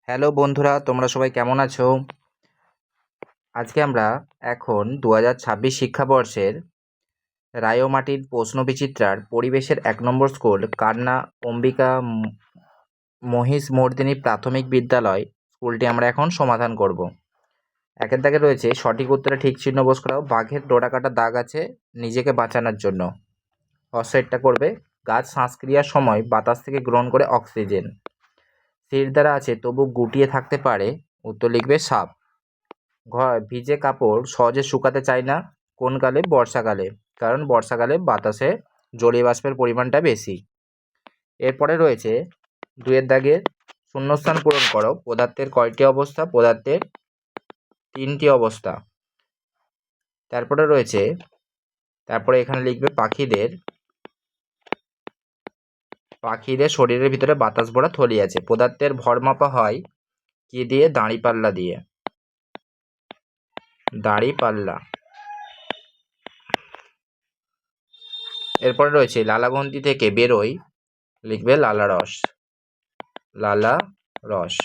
Hello বন্ধুরা, তোমরা সবাই কেমন আছো? আজকে আমরা এখন 2026 শিক্ষাবর্ষের রায়মাটির প্রশ্নবিচিত্রার পরিবেশের 1 নম্বর স্কুল কান্না অম্বিকা মহিষমর্দিনী প্রাথমিক বিদ্যালয় স্কুলটি আমরা এখন সমাধান করব। একের দাগে রয়েছে সঠিক উত্তরে ঠিক চিহ্ন বোস করাও। বাঘের ডোরা কাটা দাগ আছে নিজেকে বাঁচানোর জন্য। অসেটটা করবে গাছ শ্বাসক্রিয়ার সময় বাতাস থেকে গ্রহণ করে অক্সিজেন। শির দ্বারা আছে তবু গুটিয়ে থাকতে পারে, উত্তর লিখবে সাপ। ভিজে কাপড় সহজে শুকাতে চায় না কোন কালে? বর্ষাকালে, কারণ বর্ষাকালে বাতাসে জলীয় বাষ্পের পরিমাণটা বেশি। এরপরে রয়েছে 2-এর দাগের শূন্যস্থান পূরণ করো। পদার্থের কয়টি অবস্থা? পদার্থের 3টি অবস্থা। তারপরে এখানে লিখবে পাখিদের শরীরের ভিতরে বাতাস ভরা থলি আছে। পদার্থের ভর মাপা হয় কি দিয়ে? দাঁড়িপাল্লা দিয়ে। দাঁড়িপাল্লা। এরপরে রয়েছে লালাগ্রন্থি থেকে বেরোয়, লিখবে লালারস। লালারস।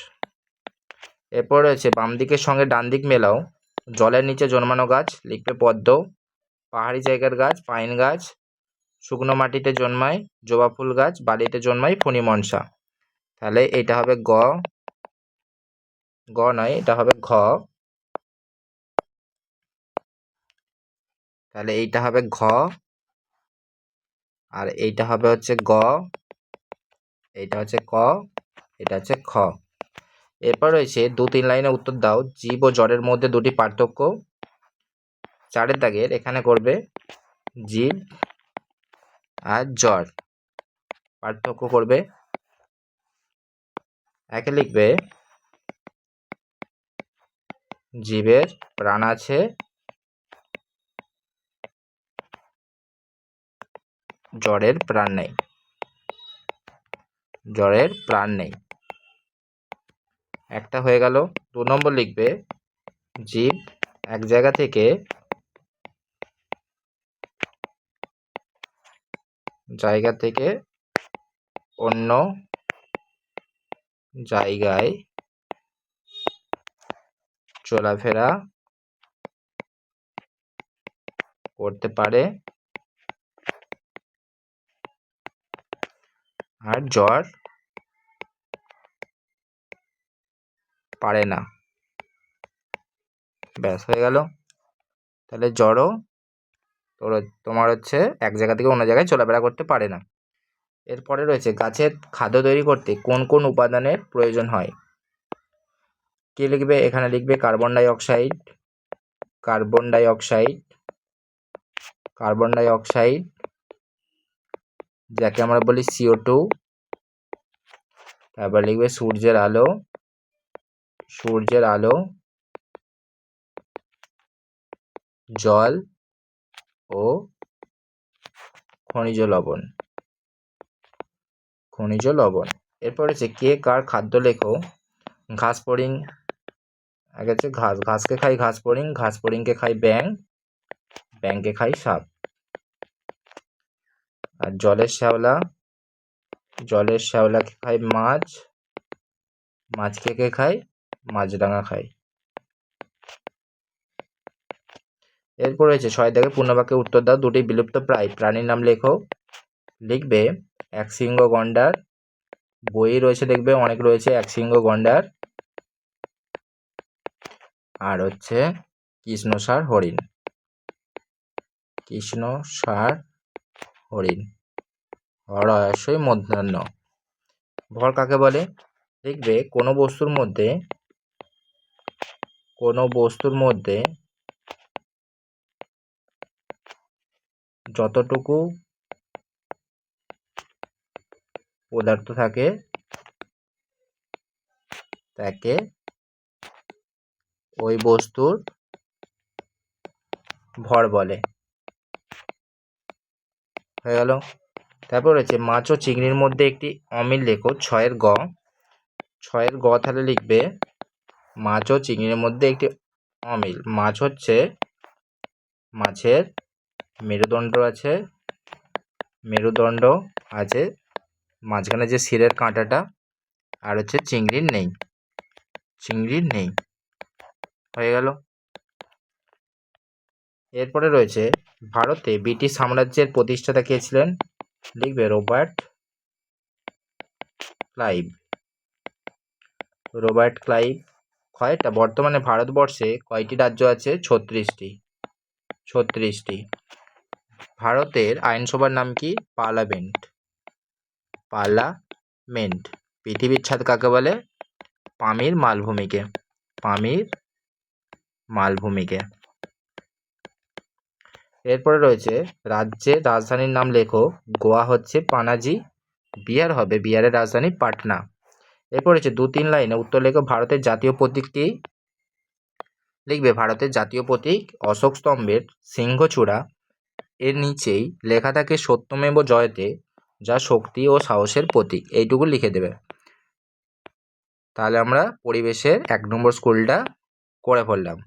এরপর রয়েছে বাম দিকের সঙ্গে ডান দিক মেলাও। জলের নিচে জন্মানো গাছ, লিখবে পদ্ম। পাহাড়ি জায়গার গাছ, পাইন গাছ। শুকনো মাটিতে জন্মায় জবা ফুল গাছ, বালিতে জন্মায় ফণিমনসা। তাহলে এটা হবে গ নয়, এটা হবে ঘ। তাহলে এইটা হবে ঘ, আর এইটা হবে হচ্ছে গ, এইটা হচ্ছে ক, এটা হচ্ছে খ। এরপর রয়েছে 2-3 লাইনে উত্তর দাও। জীব ও জড়ের মধ্যে দুটি পার্থক্য। 4-এর দাগের এখানে করবে জীব আর জড় পার্থক্য করবে। একে লিখবে জীবের প্রাণ আছে, জড়ের প্রাণ নেই। জড়ের প্রাণ নেই, একটা হয়ে গেল। 2 নম্বর লিখবে জীব এক জায়গা থেকে অন্য জায়গায় চলাফেরা করতে পারে, আর জড় পারে না। ব্যাস হয়ে গেল। তাহলে জড়ও তোমার হচ্ছে এক জায়গা থেকে অন্য জায়গায় চলাফেরা করতে পারে না। এরপরে রয়েছে গাছের খাদ্য তৈরি করতে কোন কোন উপাদানের প্রয়োজন হয়। কি লিখবে? এখানে লিখবে কার্বন ডাই অক্সাইড, যাকে আমরা বলি CO2। তারপর লিখবে সূর্যের আলো, জল ও খনিজ লবণ। এরপর হচ্ছে কে কার খাদ্য লেখো। ঘাস ফড়িং, আগে হচ্ছে ঘাসকে খাই ঘাস ফড়িংকে খাই ব্যাঙকে খাই সাপ। আর জলের শ্যাওলাকে খাই মাছকে কে খাই? মাছরাঙা খাই। এরপর রয়েছে 6 দাগে পূর্ণবাক্যে উত্তর দাও। 2টি বিলুপ্ত প্রাণীর নাম লেখো। লিখবে একশৃঙ্গ গন্ডার। বই রয়েছে, দেখবে অনেক রয়েছে একশৃঙ্গ গন্ডার, আর হচ্ছে কৃষ্ণসার হরিণ। হরয়সই মধ্যাহ্ন। ভর কাকে বলে? লিখবে কোনো বস্তুর মধ্যে যতটুকু পদার্থ থাকে তাকে ওই বস্তুর ভর বলে। হয়ে গেল। তারপর রয়েছে মাছ ও চিংড়ির মধ্যে একটি অমিল লেখো। 6-এর গ তাহলে লিখবে মাছ ও চিংড়ির মধ্যে একটি অমিল। মাছ হচ্ছে মাছের মেরুদণ্ড আছে, মাঝখানে যে শিরের কাঁটাটা, আর হচ্ছে চিংড়ির নেই। চিংড়ি নেই। হয়ে গেল। এরপরে রয়েছে ভারতে ব্রিটিশ সাম্রাজ্যের প্রতিষ্ঠাতা কে ছিলেন? লিখবে রবার্ট ক্লাইভ। Robert Clive. কয়টা বর্তমানে ভারতবর্ষে কয়টি রাজ্য আছে? 36টি। ভারতের আইনসভার নাম কি? পার্লামেন্ট। পৃথিবীর ছাদ কাকে বলে? পামির মালভূমিকে। এরপরে রয়েছে রাজ্যের রাজধানীর নাম লেখো। গোয়া হচ্ছে পানাজি, বিহার হবে, বিহারের রাজধানী পাটনা। এরপর হচ্ছে 2-3 লাইনে উত্তর লেখো। ভারতের জাতীয় প্রতীক কি? লিখবে ভারতের জাতীয় প্রতীক অশোক স্তম্ভের সিংহচূড়া, এর নিচেই লেখা থাকে সত্যমেব জয়তে, যা শক্তি ও সাহসের প্রতীক। এইটুকু লিখে দেবে। তাহলে আমরা পরিবেশের 1 নম্বর স্কুলটা করে ফেললাম।